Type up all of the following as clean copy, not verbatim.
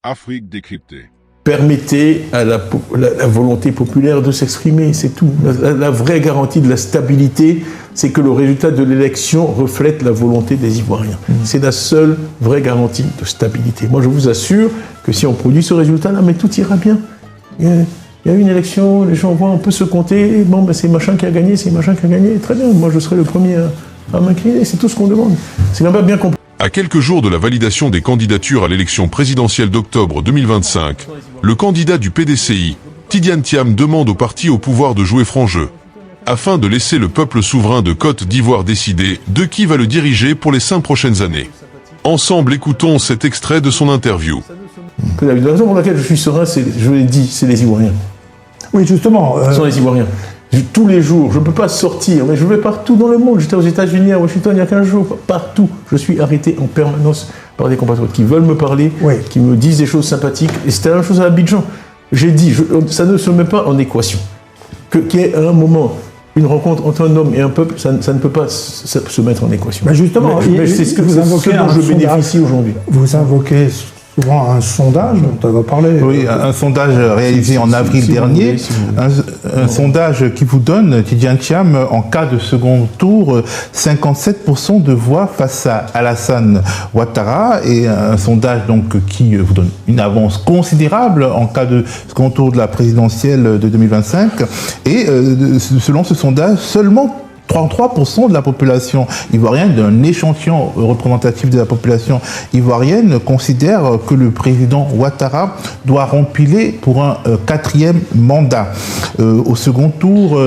Afrique décryptée. Permettez à la volonté populaire de s'exprimer, c'est tout. La vraie garantie de la stabilité, c'est que le résultat de l'élection reflète la volonté des Ivoiriens. C'est la seule vraie garantie de stabilité. Moi, je vous assure que si on produit ce résultat-là, mais tout ira bien. Il y a eu une élection, les gens voient, on peut se compter, bon, ben, c'est machin qui a gagné, c'est machin qui a gagné, très bien, moi je serai le premier à m'incliner, c'est tout ce qu'on demande. C'est quand même bien compris. À quelques jours de la validation des candidatures à l'élection présidentielle d'octobre 2025, le candidat du PDCI, Tidiane Thiam, demande au parti au pouvoir de jouer franc jeu, afin de laisser le peuple souverain de Côte d'Ivoire décider de qui va le diriger pour les 5 prochaines années. Ensemble, écoutons cet extrait de son interview. La raison pour laquelle je suis serein, je l'ai dit, c'est les Ivoiriens. Oui, justement. Ce sont les Ivoiriens. Tous les jours, je ne peux pas sortir, mais je vais partout dans le monde. J'étais aux États-Unis, à Washington, il y a 15 jours. Partout, je suis arrêté en permanence par des compatriotes qui veulent me parler, oui, qui me disent des choses sympathiques. Et c'était la même chose à Abidjan. J'ai dit, ça ne se met pas en équation. Qu'il y ait à un moment une rencontre entre un homme et un peuple, ça ne peut pas se mettre en équation. Ben justement, mais c'est ce dont je bénéficie aujourd'hui. Vous invoquez souvent un sondage dont on va parler. Oui, un sondage réalisé en avril dernier, un sondage qui vous donne, Tidiane Thiam, en cas de second tour, 57% de voix face à Alassane Ouattara, et un sondage donc qui vous donne une avance considérable en cas de second tour de la présidentielle de 2025. Et selon ce sondage, seulement 33% de la population ivoirienne, d'un échantillon représentatif de la population ivoirienne, considère que le président Ouattara doit rempiler pour un 4e mandat. Au second tour,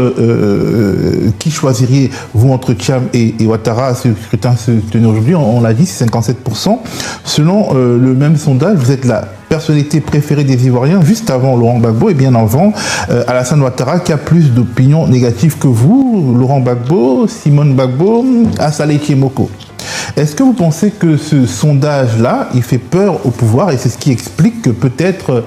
qui choisiriez-vous entre Thiam et Ouattara? Ce scrutin se tenait aujourd'hui, on l'a dit, c'est 57%. Selon le même sondage, vous êtes la personnalité préférée des Ivoiriens, juste avant Laurent Gbagbo et bien avant Alassane Ouattara, qui a plus d'opinions négatives que vous, Laurent Gbagbo, Simone Gbagbo, Assalé Thiemoko. Est-ce que vous pensez que ce sondage-là, il fait peur au pouvoir et c'est ce qui explique que peut-être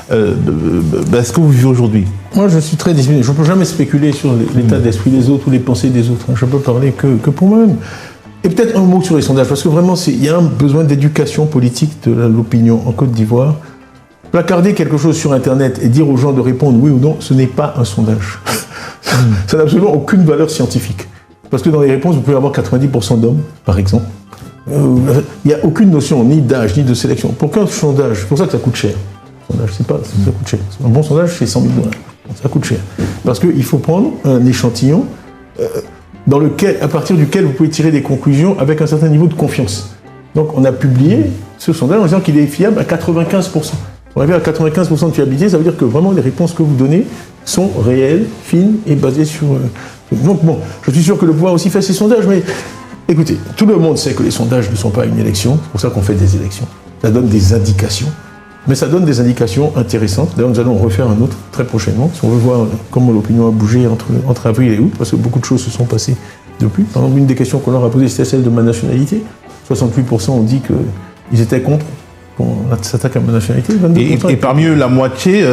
ce que vous vivez aujourd'hui? Moi, je suis très discipliné. Je ne peux jamais spéculer sur l'état d'esprit des autres ou les pensées des autres. Je ne peux parler que pour moi-même. Et peut-être un mot sur les sondages, parce que vraiment, il y a un besoin d'éducation politique de l'opinion en Côte d'Ivoire. Placarder quelque chose sur Internet et dire aux gens de répondre oui ou non, ce n'est pas un sondage. Ça n'a absolument aucune valeur scientifique. Parce que dans les réponses, vous pouvez avoir 90% d'hommes, par exemple. Il n'y a aucune notion ni d'âge, ni de sélection. Pour qu'un sondage, c'est pour ça que ça coûte cher. Sondage, ça coûte cher. Un bon sondage, c'est 100 000 $. Ça coûte cher. Parce qu'il faut prendre un échantillon à partir duquel vous pouvez tirer des conclusions avec un certain niveau de confiance. Donc on a publié ce sondage en disant qu'il est fiable à 95%. On arrive à 95% de fiabilité, ça veut dire que vraiment les réponses que vous donnez sont réelles, fines et basées sur... Donc bon, je suis sûr que le pouvoir aussi fait ses sondages, mais écoutez, tout le monde sait que les sondages ne sont pas une élection, c'est pour ça qu'on fait des élections. Ça donne des indications, mais ça donne des indications intéressantes. D'ailleurs, nous allons en refaire un autre très prochainement, si on veut voir comment l'opinion a bougé entre avril et août, parce que beaucoup de choses se sont passées depuis. Par exemple, une des questions qu'on leur a posées, c'était celle de ma nationalité. 68% ont dit qu'ils étaient contre qu'on s'attaque à ma nationalité. Et parmi eux, la moitié,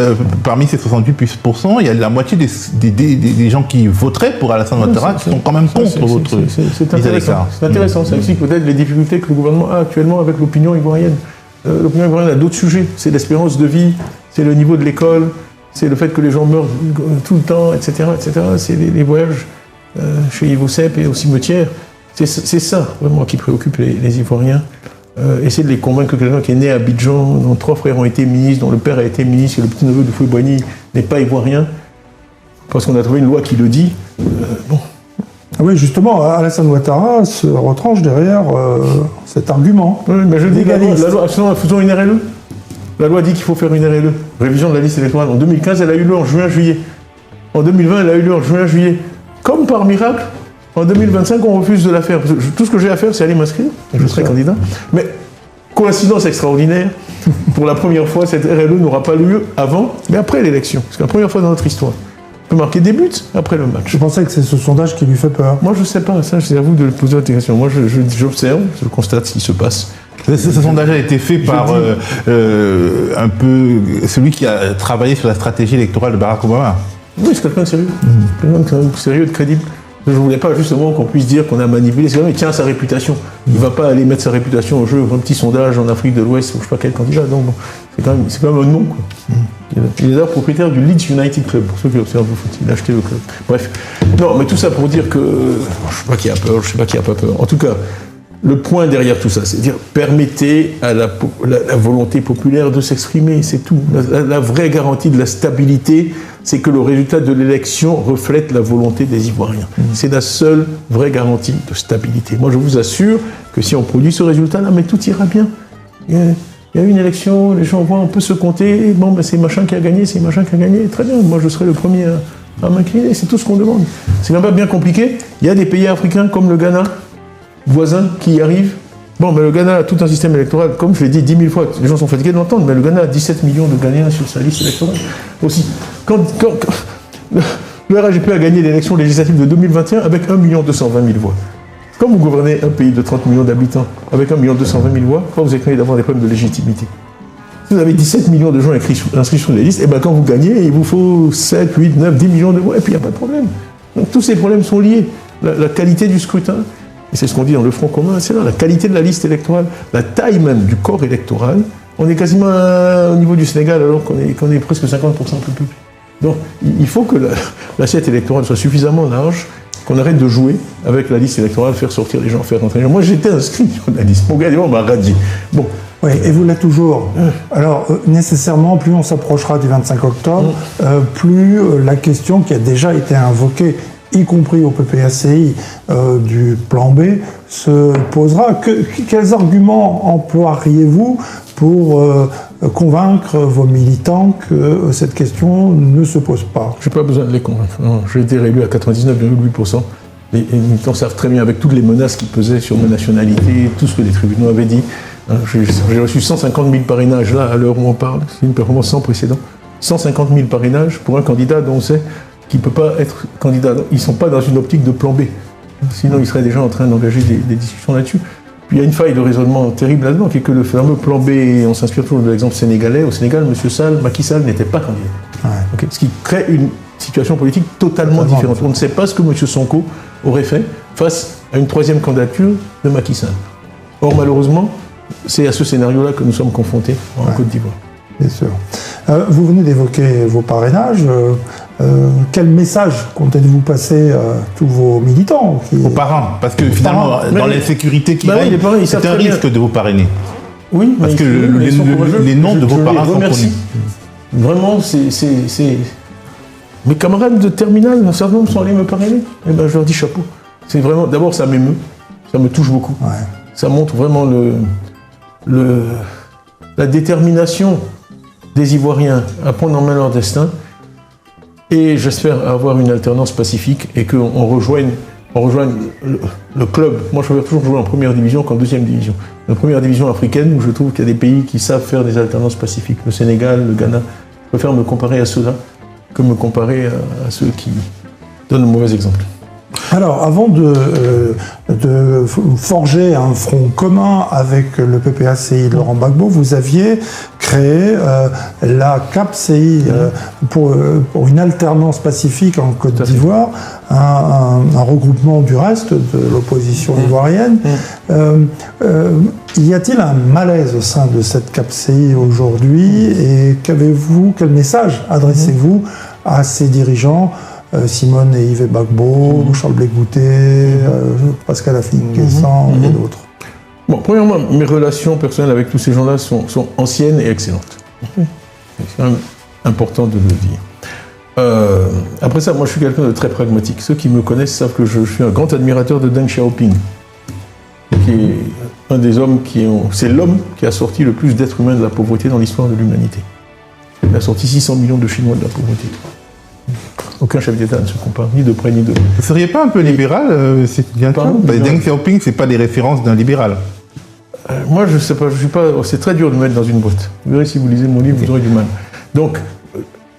parmi ces 68%, il y a la moitié des gens qui voteraient pour Alassane Ouattara qui sont quand même contre votre... C'est intéressant. C'est intéressant. Ça explique peut-être les difficultés que le gouvernement a actuellement avec l'opinion ivoirienne. L'opinion ivoirienne a d'autres sujets. C'est l'espérance de vie, c'est le niveau de l'école, c'est le fait que les gens meurent tout le temps, etc. C'est les voyages chez Yves Oussep et au cimetière. C'est ça, vraiment, qui préoccupe les Ivoiriens. Essayer de les convaincre que quelqu'un qui est né à Abidjan, dont 3 frères ont été ministres, dont le père a été ministre, et le petit-neveu de Foué-Boigny n'est pas ivoirien, parce qu'on a trouvé une loi qui le dit. Bon. Oui, justement, Alassane Ouattara se retranche derrière cet argument. Oui, mais je dis la loi, faisons une RLE. La loi dit qu'il faut faire une RLE. Révision de la liste électorale. En 2015, elle a eu lieu en juin-juillet. En 2020, elle a eu lieu en juin-juillet. Comme par miracle, en 2025, on refuse de la faire. Tout ce que j'ai à faire, c'est aller m'inscrire. Je serai candidat. Mais, coïncidence extraordinaire, pour la première fois, cette RLE n'aura pas lieu avant, mais après l'élection. C'est la première fois dans notre histoire. On peut marquer des buts après le match. Je pensais que c'est ce sondage qui lui fait peur. Moi, je ne sais pas. Ça, c'est à vous de poser votre question. Moi, j'observe, je constate ce qui se passe. Ce sondage a été fait par un peu celui qui a travaillé sur la stratégie électorale de Barack Obama. Oui, c'est quelqu'un de sérieux. Quelqu'un de sérieux, de crédible. Je ne voulais pas justement qu'on puisse dire qu'on a manipulé. C'est vrai, il tient sa réputation. Il ne va pas aller mettre sa réputation au jeu. Un petit sondage en Afrique de l'Ouest, ou je ne sais pas quel candidat. Donc bon, c'est quand même un nom, quoi. Il est d'ailleurs propriétaire du Leeds United Club, pour ceux qui observent le foot. Il a acheté le club. Bref. Non, mais tout ça pour dire que... Je ne sais pas qui a peur, je ne sais pas qui n'a pas peur. En tout cas, le point derrière tout ça, c'est de dire permettez à la volonté populaire de s'exprimer, c'est tout. La vraie garantie de la stabilité, c'est que le résultat de l'élection reflète la volonté des Ivoiriens. C'est la seule vraie garantie de stabilité. Moi, je vous assure que si on produit ce résultat-là, mais tout ira bien. Il y a eu une élection, les gens voient, on peut se compter, bon, ben, c'est machin qui a gagné, c'est machin qui a gagné, très bien, moi je serai le premier à m'incliner, c'est tout ce qu'on demande. C'est quand même pas bien compliqué. Il y a des pays africains comme le Ghana, voisins, qui y arrivent. Bon, mais le Ghana a tout un système électoral, comme je l'ai dit 10 000 fois, les gens sont fatigués de l'entendre, mais le Ghana a 17 millions de Ghanéens sur sa liste électorale aussi. Quand le RHGP a gagné l'élection législative de 2021 avec 1 220 000 voix. Quand vous gouvernez un pays de 30 millions d'habitants avec 1 220 000 voix, quand vous êtes craint d'avoir des problèmes de légitimité. Si vous avez 17 millions de gens inscrits sur les listes, et bien quand vous gagnez, il vous faut 7, 8, 9, 10 millions de voix, et puis il n'y a pas de problème. Donc tous ces problèmes sont liés. La qualité du scrutin, et c'est ce qu'on dit dans le Front commun, c'est là, la qualité de la liste électorale, la taille même du corps électoral. On est quasiment au niveau du Sénégal alors qu'on est presque 50% plus peuplé. Donc il faut que l'assiette électorale soit suffisamment large, qu'on arrête de jouer avec la liste électorale, faire sortir les gens, faire rentrer les gens. Moi j'étais inscrit sur la liste, mon gars, on m'a radié. Bon. Oui, et vous l'êtes toujours. Alors, nécessairement, plus on s'approchera du 25 octobre, plus la question qui a déjà été invoquée, y compris au PPACI, du plan B, se posera. Quels arguments emploieriez-vous pour convaincre vos militants que cette question ne se pose pas? Je n'ai pas besoin de les convaincre. Non, j'ai été réélu à 99,8%. Les militants savent très bien, avec toutes les menaces qui pesaient sur ma nationalité, tout ce que les tribunaux avaient dit. J'ai reçu 150 000 parrainages là, à l'heure où on parle. C'est une performance sans précédent. 150 000 parrainages pour un candidat dont on sait qu'il ne peut pas être candidat. Ils ne sont pas dans une optique de plan B. Sinon, ils seraient déjà en train d'engager des discussions là-dessus. Puis il y a une faille de raisonnement terrible là-dedans, qui est que le fameux plan B, on s'inspire toujours de l'exemple sénégalais. Au Sénégal, Macky Sall n'était pas candidat. Ouais. Okay. Ce qui crée une situation politique totalement différente. On ne sait pas ce que M. Sonko aurait fait face à une troisième candidature de Macky Sall. Or, malheureusement, c'est à ce scénario-là que nous sommes confrontés en Côte d'Ivoire. Bien sûr. Vous venez d'évoquer vos parrainages. Quel message comptez-vous passer à tous vos militants Aux parents, parce que finalement, dans l'insécurité qui règne, c'est un risque de vous parrainer. Oui, parce que les noms de vos parents sont connus. Vraiment, c'est... Mes camarades de terminale, un certain nombre sont allés me parrainer. Eh ben, je leur dis chapeau. C'est vraiment... D'abord, ça m'émeut. Ça me touche beaucoup. Ouais. Ça montre vraiment la détermination des Ivoiriens à prendre en main leur destin. Et j'espère avoir une alternance pacifique et qu'on rejoigne le club. Moi, je préfère toujours jouer en première division qu'en deuxième division. La première division africaine, où je trouve qu'il y a des pays qui savent faire des alternances pacifiques. Le Sénégal, le Ghana. Je préfère me comparer à ceux-là que me comparer à ceux qui donnent le mauvais exemple. Alors, avant de forger un front commun avec le PPACI de Laurent Gbagbo, vous aviez créé la CAPCI pour une alternance pacifique en Côte d'Ivoire, un regroupement du reste de l'opposition ivoirienne. Y a-t-il un malaise au sein de cette CAPCI aujourd'hui et quel message adressez-vous à ces dirigeants Simone et Yves Gbagbo, Charles Blé Goutet, Pascal Affinck-Guessant et d'autres. Bon, premièrement, mes relations personnelles avec tous ces gens-là sont anciennes et excellentes. C'est quand même important de le dire. Après ça, moi je suis quelqu'un de très pragmatique. Ceux qui me connaissent savent que je suis un grand admirateur de Deng Xiaoping, qui est un des hommes c'est l'homme qui a sorti le plus d'êtres humains de la pauvreté dans l'histoire de l'humanité. Il a sorti 600 millions de Chinois de la pauvreté. Aucun chef d'État ne se compare, ni de près ni de loin. Vous ne seriez pas un peu libéral, c'est bien tout. Deng Xiaoping, ce n'est pas des références d'un libéral. Moi, je ne sais pas, c'est très dur de me mettre dans une boîte. Vous verrez, si vous lisez mon livre, vous aurez du mal. Donc,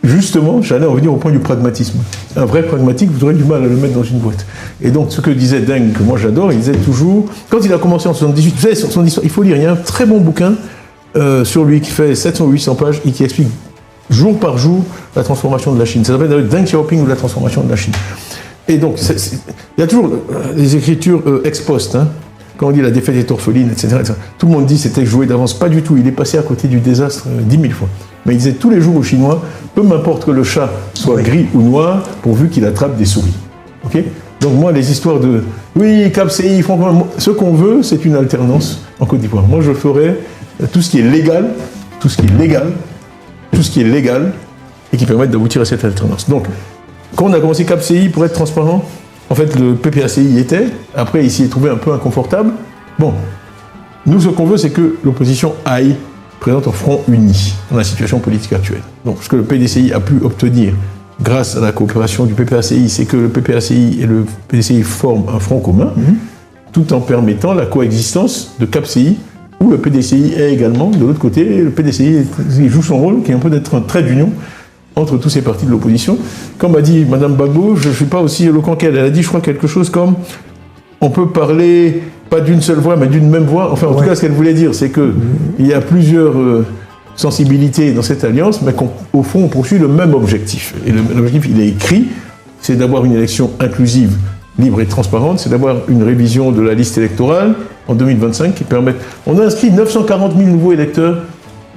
justement, j'allais en venir au point du pragmatisme. Un vrai pragmatique, vous aurez du mal à le mettre dans une boîte. Et donc, ce que disait Deng, que moi j'adore, il disait toujours, quand il a commencé en 78, vous savez, sur son histoire, il faut lire, il y a un très bon bouquin sur lui qui fait 700 ou 800 pages et qui explique jour par jour la transformation de la Chine. Ça s'appelle Deng Xiaoping ou la transformation de la Chine. Et donc, il y a toujours les écritures ex post, hein. Quand on dit la défaite est orpheline, etc., etc. Tout le monde dit c'était joué d'avance. Pas du tout. Il est passé à côté du désastre 10 000 fois. Mais il disait tous les jours aux Chinois, peu m'importe que le chat soit gris ou noir, pourvu qu'il attrape des souris. Ok ? Donc moi, les histoires de oui, CAP-CI, ce qu'on veut, c'est une alternance en Côte d'Ivoire. Moi, je ferais tout ce qui est légal, tout ce qui est légal, et qui permette d'aboutir à cette alternance. Donc, quand on a commencé CAP-CI, pour être transparent, en fait, le PPACI y était. Après, il s'y est trouvé un peu inconfortable. Bon, nous, ce qu'on veut, c'est que l'opposition aille, présente un front uni dans la situation politique actuelle. Donc, ce que le PDCI a pu obtenir grâce à la coopération du PPACI, c'est que le PPACI et le PDCI forment un front commun, tout en permettant la coexistence de CAP-CI, où le PDCI est également, de l'autre côté, le PDCI joue son rôle, qui est un peu d'être un trait d'union entre tous ces partis de l'opposition. Comme a dit Mme Gbagbo, je ne suis pas aussi éloquent qu'elle. Elle a dit, je crois, quelque chose comme on peut parler pas d'une seule voix, mais d'une même voix. Enfin, en tout cas, ce qu'elle voulait dire, c'est qu'il y a plusieurs sensibilités dans cette alliance, mais qu'au fond, on poursuit le même objectif. Et l'objectif, il est écrit, c'est d'avoir une élection inclusive, libre et transparente, c'est d'avoir une révision de la liste électorale en 2025 qui permette... On a inscrit 940 000 nouveaux électeurs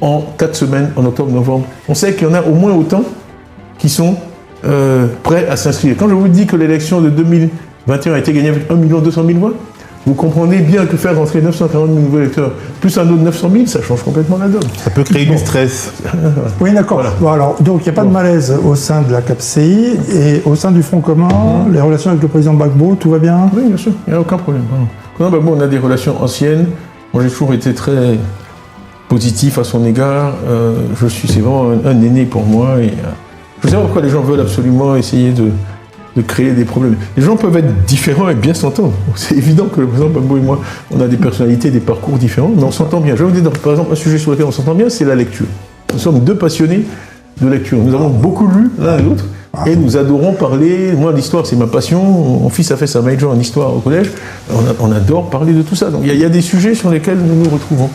en 4 semaines, en octobre-novembre. On sait qu'il y en a au moins autant qui sont prêts à s'inscrire. Quand je vous dis que l'élection de 2021 a été gagnée avec 1 200 000 voix, vous comprenez bien que faire rentrer 940 000 nouveaux électeurs, plus un autre 900 000, ça change complètement la donne. Ça peut créer du stress. Oui, d'accord. Voilà. Bon, alors, donc, il n'y a pas de malaise au sein de la CAP-CI et au sein du Front commun, les relations avec le président Gbagbo, tout va bien? Oui, bien sûr, il n'y a aucun problème. Quand même, on a des relations anciennes. Moi, j'ai toujours été très positif à son égard. C'est vraiment un aîné pour moi. Et, je sais pas pourquoi les gens veulent absolument essayer de créer des problèmes. Les gens peuvent être différents et bien s'entendre. C'est évident que le président Gbagbo et moi, on a des personnalités, des parcours différents, mais on s'entend bien. Je vais vous dire, par exemple, un sujet sur lequel on s'entend bien, c'est la lecture. Nous sommes deux passionnés de lecture. Nous avons beaucoup lu l'un et l'autre, et nous adorons parler. Moi, l'histoire, c'est ma passion. Mon fils a fait sa major en histoire au collège. On adore parler de tout ça. Donc, il y a des sujets sur lesquels nous nous retrouvons.